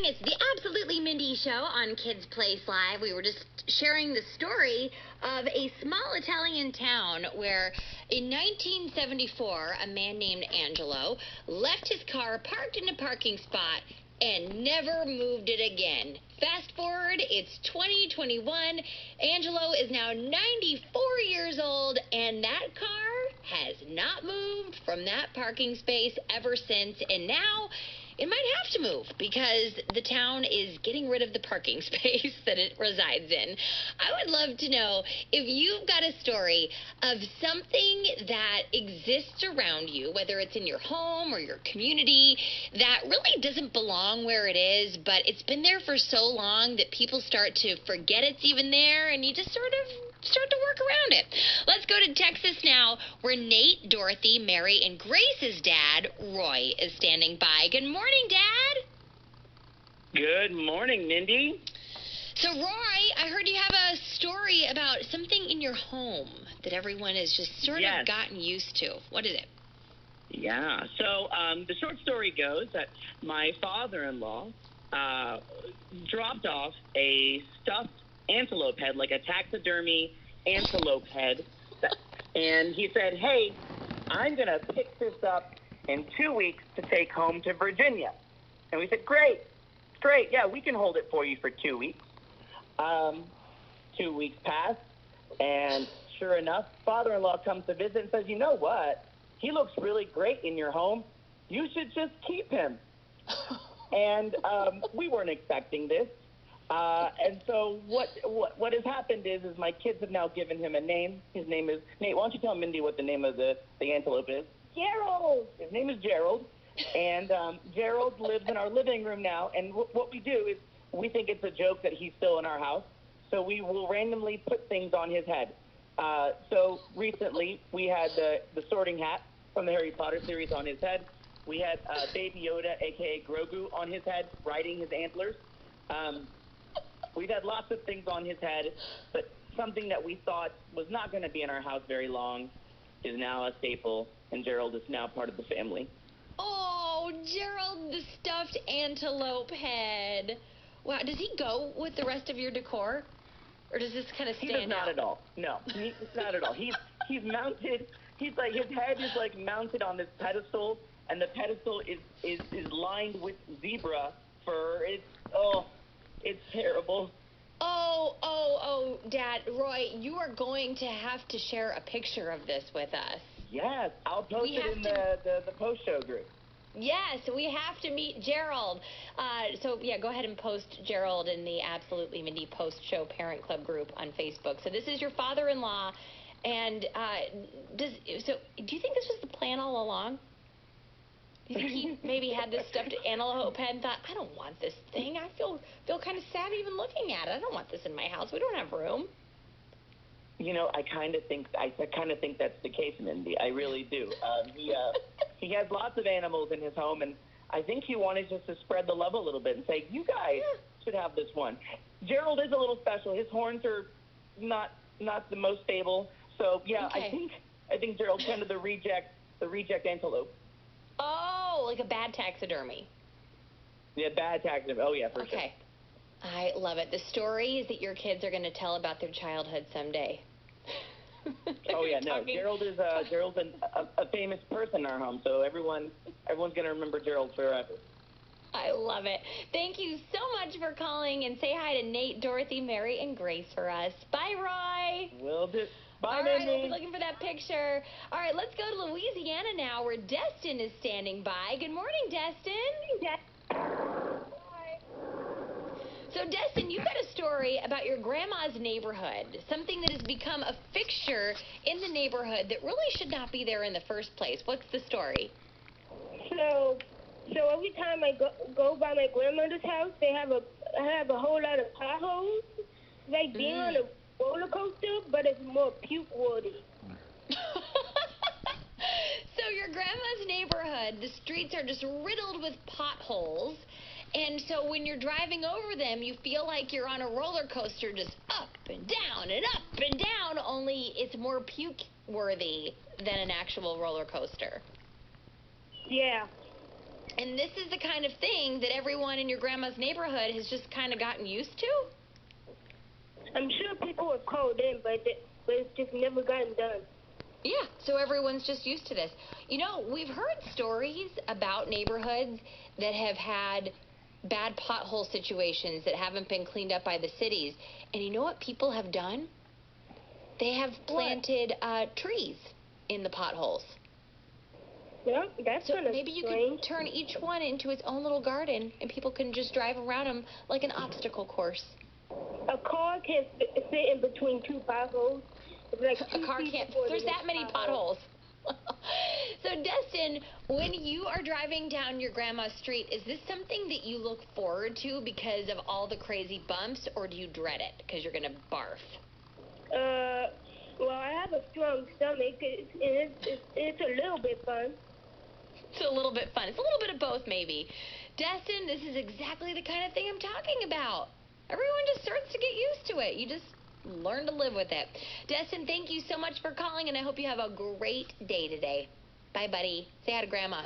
It's the Absolutely Mindy Show on Kids Place Live. We were just sharing the story of a small Italian town where in 1974, a man named Angelo left his car parked in a parking spot and never moved it again. Fast forward, it's 2021. Angelo is now 94 years old, and that car has not moved from that parking space ever since. And now it might have to move because the town is getting rid of the parking space that it resides in. I would love to know if you've got a story of something that exists around you, whether it's in your home or your community, that really doesn't belong where it is, but it's been there for so long that people start to forget it's even there, and you just sort of start to work around it. Let's go to Texas now, where Nate, Dorothy, Mary, and Grace's dad, Roy, is standing by. Good morning, Dad. Good morning, Mindy. So, Roy, I heard you have a story about something in your home that everyone has just sort of gotten used to. What is it? Yeah, so the short story goes that my father-in-law dropped off a stuffed antelope head, like a taxidermy antelope head, and he said, hey, I'm going to pick this up in 2 weeks to take home to Virginia. And we said, great, yeah, we can hold it for you for 2 weeks. 2 weeks passed, and sure enough, father-in-law comes to visit and says, you know what? He looks really great in your home. You should just keep him. And we weren't expecting this. And so what has happened is my kids have now given him a name. His name is Nate. Why don't you tell Mindy what the name of the antelope is? Gerald. His name is Gerald. And Gerald lives in our living room now. And what we do is we think it's a joke that he's still in our house. So we will randomly put things on his head. So recently we had the sorting hat from the Harry Potter series on his head. We had Baby Yoda, a.k.a. Grogu, on his head, riding his antlers. We've had lots of things on his head, but something that we thought was not going to be in our house very long is now a staple, and Gerald is now part of the family. Oh, Gerald, the stuffed antelope head. Wow, does he go with the rest of your decor? Or does this kind of stand out? He does not at all. No, not at all. He's mounted. He's like, his head is like mounted on this pedestal, and the pedestal is lined with zebra fur. It's terrible. Oh, Dad, Roy, you are going to have to share a picture of this with us. Yes, I'll post it in the post-show group. Yes, we have to meet Gerald. So, yeah, go ahead and post Gerald in the Absolutely Mindy post-show parent club group on Facebook. So this is your father-in-law, and do you think this was the plan all along? Do you think he maybe had this stuffed antelope head and thought, I don't want this thing. I feel kind of sad even looking at it. I don't want this in my house. We don't have room. You know, I kind of think that's the case, Mindy. I really do. He has lots of animals in his home, and I think he wanted just to spread the love a little bit and say, you guys should have this one. Gerald is a little special. His horns are not the most stable. So yeah, okay. I think Gerald's kind of the reject antelope. Oh, like a bad taxidermy. Yeah, bad taxidermy. Oh yeah, for sure. Okay. I love it. The stories that your kids are going to tell about their childhood someday. Oh yeah, no. Gerald's a famous person in our home, so everyone's going to remember Gerald forever. I love it. Thank you so much for calling, and say hi to Nate, Dorothy, Mary, and Grace for us. Bye, Roy. Will do. Bye, All Mindy. right, we'll be looking for that picture. All right, let's go to Louisiana now, where Destin is standing by. Good morning, Destin. So, Destin, you've got a story about your grandma's neighborhood, something that has become a fixture in the neighborhood that really should not be there in the first place. What's the story? So every time I go by my grandmother's house, I have a whole lot of potholes. It's like being on a roller coaster, but it's more puke-worthy. So your grandma's neighborhood, the streets are just riddled with potholes. And so when you're driving over them, you feel like you're on a roller coaster, just up and down and up and down, only it's more puke-worthy than an actual roller coaster. Yeah. And this is the kind of thing that everyone in your grandma's neighborhood has just kind of gotten used to? I'm sure people have called in, but it's just never gotten done. Yeah, so everyone's just used to this. You know, we've heard stories about neighborhoods that have had bad pothole situations that haven't been cleaned up by the cities. And you know what people have done? They have planted trees in the potholes. Yeah, that's So kind of maybe you strange. could turn each one into its own little garden, and people can just drive around them like an obstacle course. A car can't fit in between two potholes. It's like A car can't. There's that many potholes. So, Destin, when you are driving down your grandma's street, is this something that you look forward to because of all the crazy bumps, or do you dread it because you're going to barf? Well, I have a strong stomach, and it's a little bit fun. It's a little bit fun. It's a little bit of both, maybe. Destin, this is exactly the kind of thing I'm talking about. Everyone just starts to get used to it. You just learn to live with it. Destin, thank you so much for calling, and I hope you have a great day today. Bye, buddy. Say hi to Grandma.